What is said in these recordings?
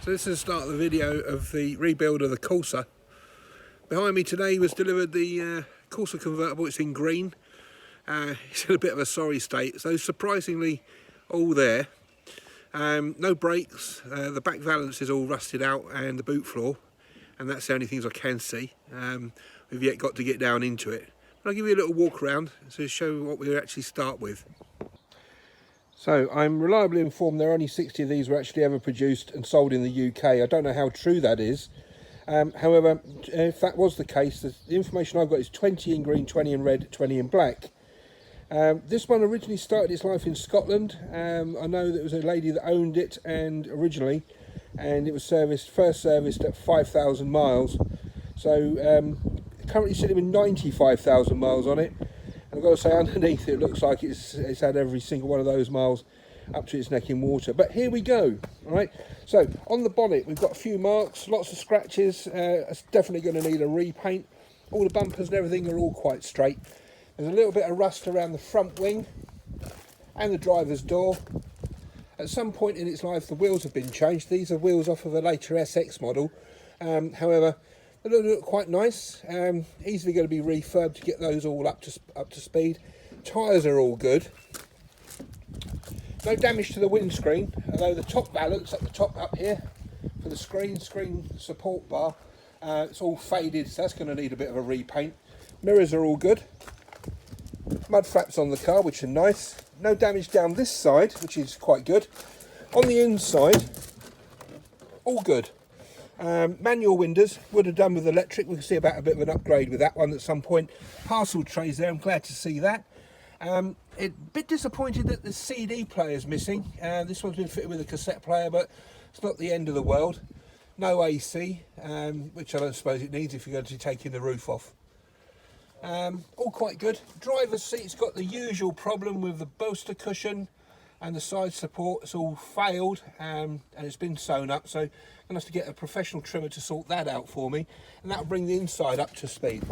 So this is the start of the video of the rebuild of the Corsa. Behind me today was delivered the Corsa convertible. It's in green. It's in a bit of a sorry state, so surprisingly all there. No brakes, the back valance is all rusted out and the boot floor, and that's the only things I can see. We've yet got to get down into it. But I'll give you a little walk around to show what we actually start with. So I'm reliably informed there are only 60 of these were actually ever produced and sold in the UK. I don't know how true that is. However, if that was the case, the information I've got is 20 in green, 20 in red, 20 in black. This one originally started its life in Scotland. I know there was a lady that owned it originally, and it was first serviced at 5,000 miles. So currently sitting with 95,000 miles on it. I've got to say, underneath it looks like it's had every single one of those miles up to its neck in water. But here we go. All right. So on the bonnet, we've got a few marks, lots of scratches. It's definitely going to need a repaint. All the bumpers and everything are all quite straight. There's a little bit of rust around the front wing and the driver's door. At some point in its life, the wheels have been changed. These are wheels off of a later SX model. However, they look quite nice. Easily going to be refurbed to get those all up to speed. Tyres are all good. No damage to the windscreen, although the top valance at the top up here for the screen support bar, it's all faded, so that's going to need a bit of a repaint. Mirrors are all good. Mud flaps on the car, which are nice. No damage down this side, which is quite good. On the inside, all good. Manual windows, would have done with electric. We can see about a bit of an upgrade with that one at some point. Parcel trays there, I'm glad to see that. A bit disappointed that the CD player is missing. This one's been fitted with a cassette player, but it's not the end of the world. No AC, which I don't suppose it needs if you're going to be taking the roof off. All quite good. Driver's seat's got the usual problem with the bolster cushion and the side support. It's all failed and it's been sewn up, so I'm going to have to get a professional trimmer to sort that out for me, and that'll bring the inside up to speed.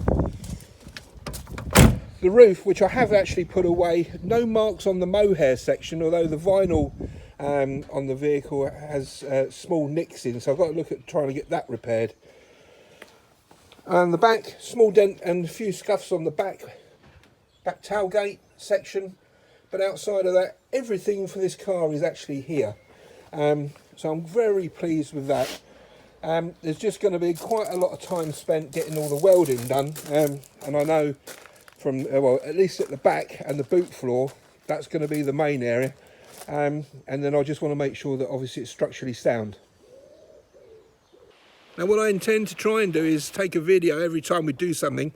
The roof, which I have actually put away, no marks on the mohair section, although the vinyl on the vehicle has small nicks in, so I've got to look at trying to get that repaired. And the back, small dent and a few scuffs on the back tailgate section, but outside of that, everything for this car is actually here. So I'm very pleased with that. There's just going to be quite a lot of time spent getting all the welding done, and I know from, well, at least at the back and the boot floor, that's going to be the main area. And then I just want to make sure that obviously it's structurally sound. Now what I intend to try and do is take a video every time we do something,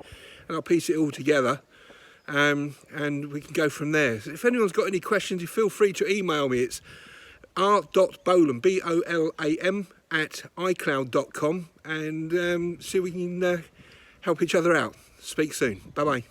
and I'll piece it all together, and we can go from there. So if anyone's got any questions, you feel free to email me. It's r.bolam, B-O-L-A-M, @icloud.com, and see if we can help each other out. Speak soon. Bye-bye.